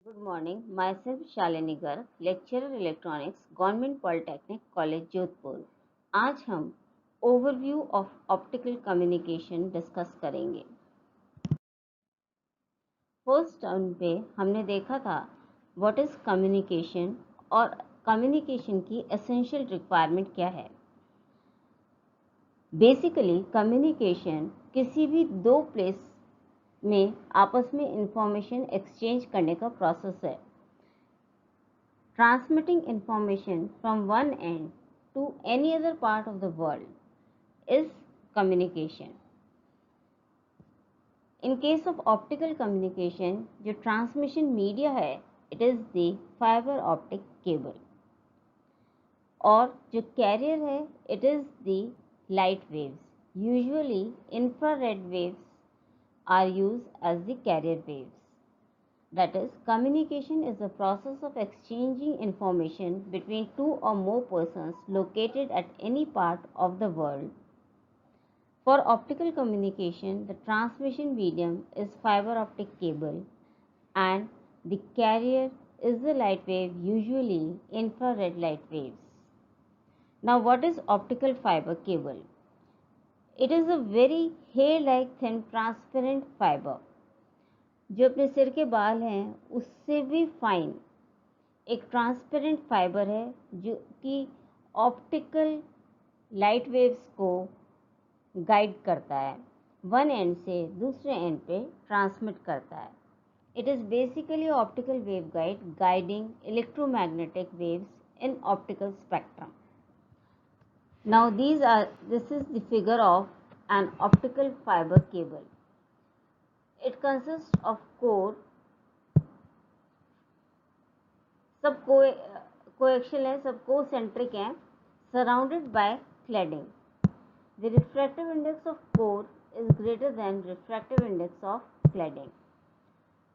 Good morning. Myself Shalini Garg, lecturer electronics, Government Polytechnic College Jodhpur. आज हम overview of optical communication discuss करेंगे। First term पे हमने देखा था व्हाट इज कम्युनिकेशन और कम्युनिकेशन की एसेंशियल रिक्वायरमेंट क्या है। बेसिकली कम्युनिकेशन किसी भी दो प्लेस में आपस में इंफॉर्मेशन एक्सचेंज करने का प्रोसेस है। Transmitting information from one end to any other part of the world is communication. In case of optical communication, जो transmission media है, it is the fiber optic cable. और जो carrier है, it is the light waves. Usually, infrared waves are used as the carrier waves. That is, communication is the process of exchanging information between two or more persons located at any part of the world. For optical communication, the transmission medium is fiber optic cable and the carrier is the light wave, usually infrared light waves. Now, what is optical fiber cable? It is a very hair-like thin transparent fiber. जो अपने सिर के बाल हैं उससे भी fine एक transparent fibre है जो कि ऑप्टिकल लाइट वेव्स को गाइड करता है, वन एंड से दूसरे एंड पे ट्रांसमिट करता है। It is basically optical wave guide guiding electromagnetic waves in optical spectrum. Now this is the figure of an optical fibre cable. It consists of core, सब coaxial है, सब concentric हैं, surrounded by cladding. The refractive index of core is greater than refractive index of cladding.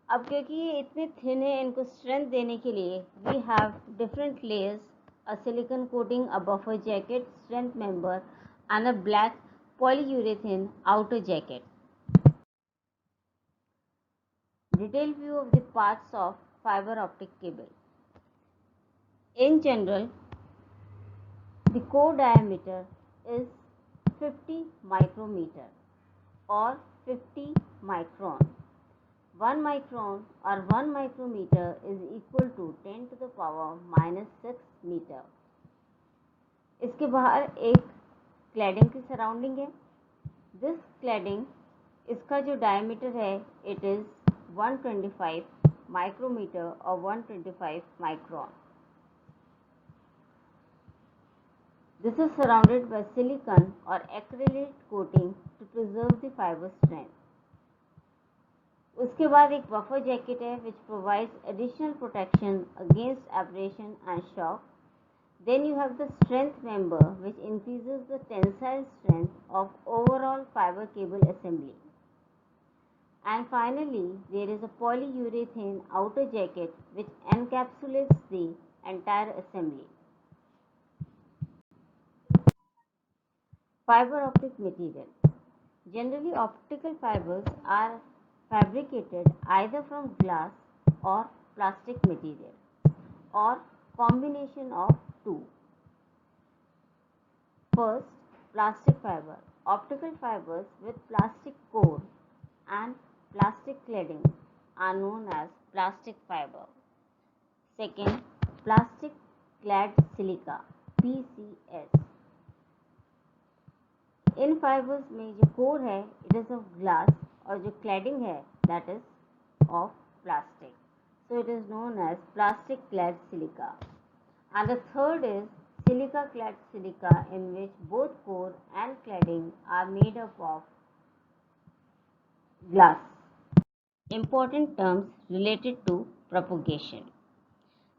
अब क्योंकि ये इतने thin है, इनको strength देने के लिए we have different layers, a silicon coating, a buffer jacket, strength member and a black polyurethane outer jacket. Detailed view of the parts of fiber optic cable. In general, the core diameter is 50 micrometer or 50 micron. 1 micron or 1 micrometer is equal to 10 to the power minus 6 meter. इसके बाहर एक cladding की surrounding है। This cladding, इसका जो diameter है it is 125 micrometer or 125 micron. This is surrounded by silicon or acrylate coating to preserve the fiber strength. उसके बाद एक buffer jacket है which provides additional protection against abrasion and shock. Then you have the strength member which increases the tensile strength of overall fiber cable assembly. And finally, there is a polyurethane outer jacket which encapsulates the entire assembly. Fiber optic material. Generally, optical fibers are fabricated either from glass or plastic material or combination of two. First, plastic fiber. Optical fibers with plastic core and plastic cladding are known as plastic fiber. Second, plastic clad silica PCS. In fibres में जो core है it is of glass और जो cladding है that is of plastic, so it is known as plastic clad silica. And the third is silica clad silica in which both core and cladding are made up of glass. Important terms related to propagation.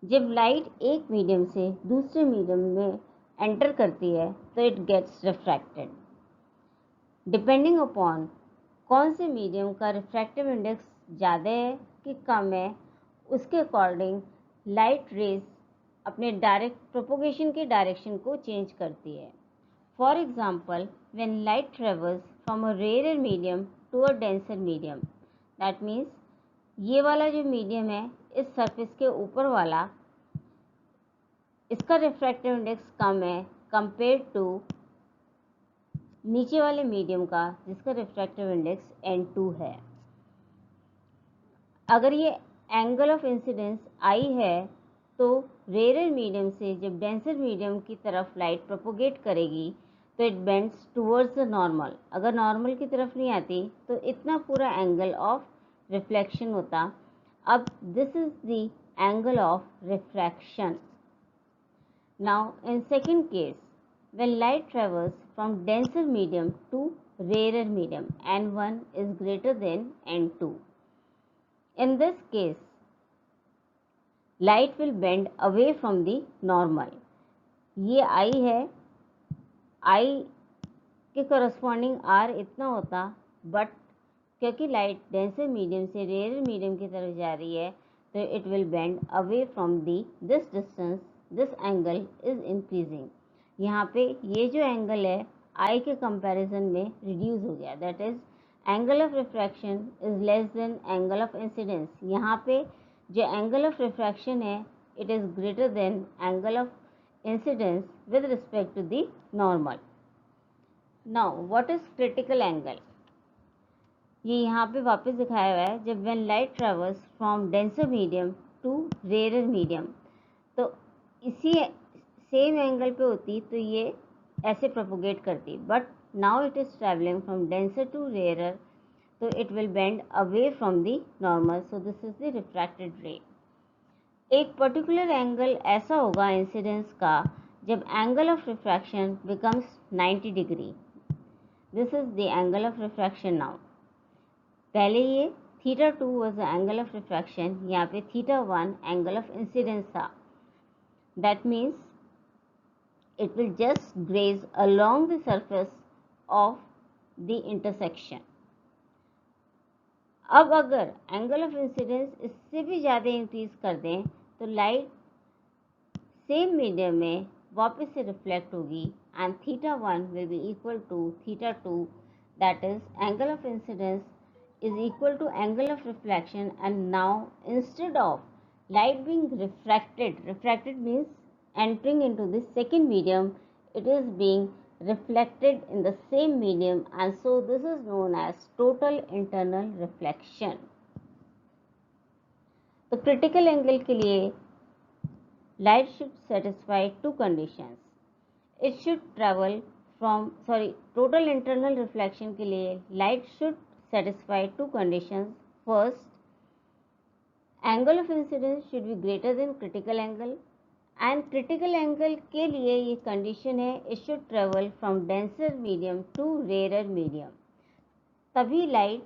जब light एक medium से दूसरे medium में enter करती है तो it gets refracted. Depending upon कौन से मीडियम का रिफ्रैक्टिव इंडेक्स ज़्यादा है कि कम है, उसके अकॉर्डिंग लाइट रेज अपने डायरेक्ट प्रोपोगेशन के डायरेक्शन को चेंज करती है. For example, when light travels from a rare medium to a denser medium, that means ये वाला जो मीडियम है इस सरफेस के ऊपर वाला, इसका रिफ्रैक्टिव इंडेक्स कम है कंपेयर टू नीचे वाले मीडियम का जिसका रिफ्रैक्टिव इंडेक्स n2 है। अगर ये एंगल ऑफ इंसिडेंस I है तो रेयर मीडियम से जब डेंसर मीडियम की तरफ लाइट प्रोपोगेट करेगी तो it bends towards the normal. अगर नॉर्मल की तरफ नहीं आती तो इतना पूरा एंगल ऑफ रिफ्लेक्शन होता। अब this is the angle of refraction. Now in second case, when light travels from denser medium to rarer medium, n1 is greater than n2. In this case, light will bend away from the normal. ये I है, I के corresponding R इतना होता, but क्योंकि light denser medium से rare medium की तरफ जा रही है तो it will bend away from this distance. This angle is increasing. यहाँ पे ये जो एंगल है I के कंपैरिजन में रिड्यूस हो गया, that is angle of refraction is less than angle of incidence. यहाँ पे जो एंगल ऑफ रिफ्रैक्शन है it is greater than angle of incidence with respect to the normal. Now what is critical angle? ये यहाँ पे वापस दिखाया हुआ है, जब when light travels from denser medium to rare medium, तो इसी सेम एंगल पे होती तो ये ऐसे प्रोपोगेट करती, but now it is travelling from denser to rarer तो it will bend away from the normal, so this is the refracted ray. एक पर्टिकुलर एंगल ऐसा होगा इंसिडेंस का जब angle of refraction becomes 90 degree. This is the angle of refraction. Now पहले ये θ2 was the angle of refraction, यहाँ पे θ1 angle of incidence था। That means it will just graze along the surface of the intersection. अब अगर angle of incidence इससे भी ज़्यादा इंक्रीज कर दें तो लाइट सेम मीडियम में वापस से रिफ्लेक्ट होगी and θ1 will be equal to θ2, that is angle of incidence is equal to angle of reflection, and now instead of light being refracted means entering into the second medium, it is being reflected in the same medium, and so this is known as total internal reflection. तो critical angle के लिए light should satisfy two conditions. It should travel from total internal reflection के लिए light should satisfy two conditions. First, angle of incidence should be greater than critical angle, and critical angle के लिए ये condition है it should travel from denser medium to rare medium, तभी light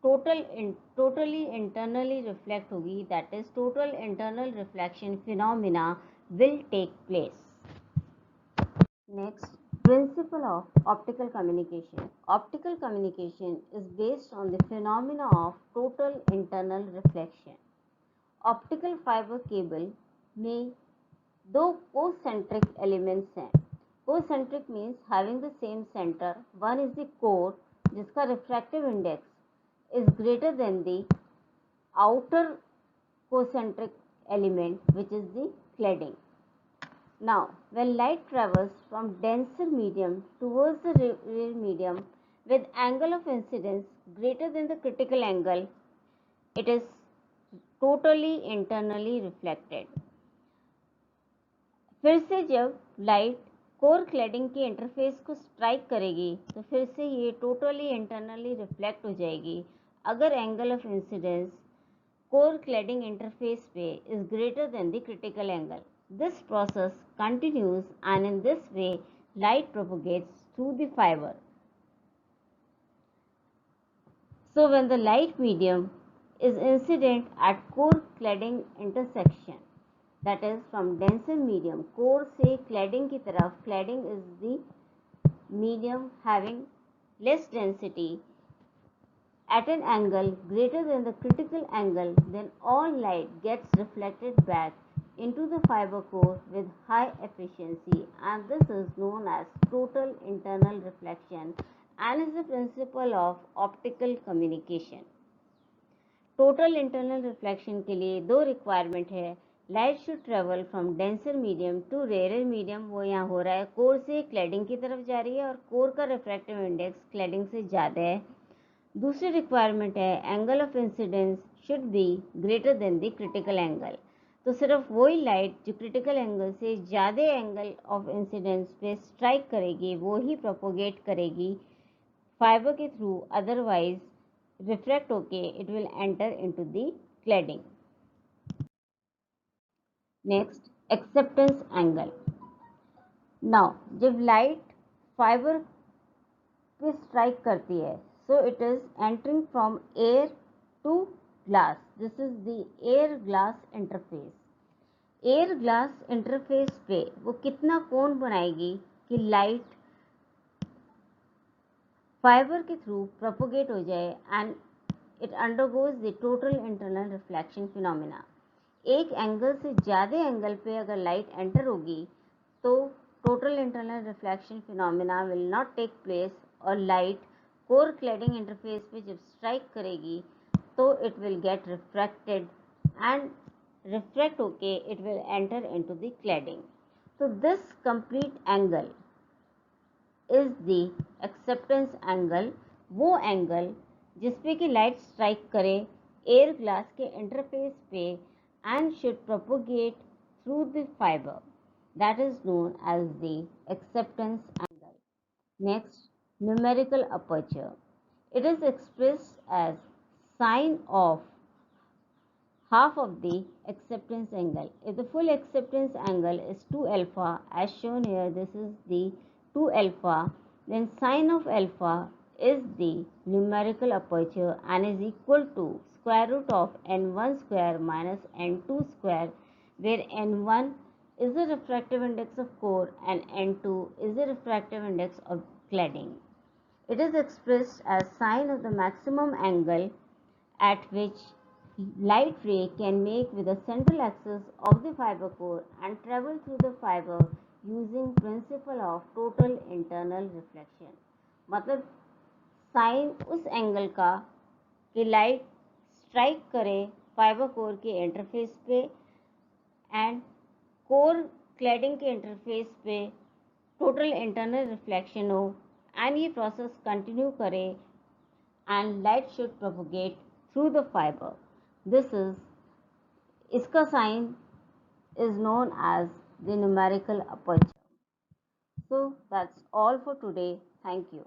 totally internally reflect होगी, that is total internal reflection phenomena will take place. Next, principle of optical communication. Optical communication is based on the phenomena of total internal reflection. Optical fibre cable में दो concentric elements हैं। Concentric means having the same centre. One is the core जिसका refractive index is greater than the outer concentric element which is the cladding. Now when light travels from denser medium towards the rare medium with angle of incidence greater than the critical angle, it is totally internally reflected. फिर से जब light core cladding के interface को strike करेगी तो फिर से ये टोटली इंटरनली रिफ्लेक्ट हो जाएगी अगर angle of incidence core cladding interface पे is greater than the critical angle. This process continues and in this way light propagates through the fibre. So when the light medium is incident at core cladding intersection, that is from denser medium, core से cladding की तरफ, cladding is the medium having less density at an angle greater than the critical angle, then all light gets reflected back into the fiber core with high efficiency, and this is known as total internal reflection and is the principle of optical communication. Total internal reflection के लिए दो requirement है, light should travel from denser medium to rare medium, वो यहाँ हो रहा है core से क्लैडिंग की तरफ जा रही है और कोर का रिफ्रैक्टिव इंडेक्स क्लैडिंग से ज़्यादा है। दूसरी रिक्वायरमेंट है angle of incidence should be greater than the critical angle. तो सिर्फ वही लाइट जो क्रिटिकल एंगल से ज़्यादा एंगल ऑफ इंसिडेंस पे स्ट्राइक करेगी वो ही प्रोपोगेट करेगी फाइबर के थ्रू, अदरवाइज रिफ्रैक्ट होके it will enter into the cladding. Next, acceptance angle. Now जब लाइट फाइबर पे स्ट्राइक करती है, so it is entering from air to glass, this is the air glass interface. Air glass interface पे वो कितना कोण बनाएगी कि लाइट फाइबर के थ्रू प्रोपोगेट हो जाए and it undergoes the total internal reflection phenomena. एक एंगल से ज़्यादा एंगल पे अगर लाइट एंटर होगी तो total internal reflection phenomena will not take place और लाइट कोर क्लैडिंग इंटरफेस पे जब स्ट्राइक करेगी तो it will get refracted and refract होके it will enter into the cladding. तो this complete angle is the acceptance angle, वो angle जिसपे कि लाइट स्ट्राइक करे एयर ग्लास के इंटरफेस पे and should propagate through the fibre, that is known as the acceptance angle. Next, numerical aperture. It is expressed as sine of half of the acceptance angle. If the full acceptance angle is 2 alpha, as shown here, this is the 2 alpha, then sine of alpha is the numerical aperture and is equal to square root of n1 square minus n2 square, where n1 is the refractive index of core and n2 is the refractive index of cladding. It is expressed as sine of the maximum angle at which light ray can make with the central axis of the fiber core and travel through the fiber using principle of total internal reflection. मतलब sign उस angle का कि light strike करे fibre core के interface पे and core cladding के interface पे total internal reflection हो एंड ये प्रोसेस कंटिन्यू करे and light should propagate through the fiber. This is, इसका sign is known as the numerical aperture. So that's all for today. Thank you.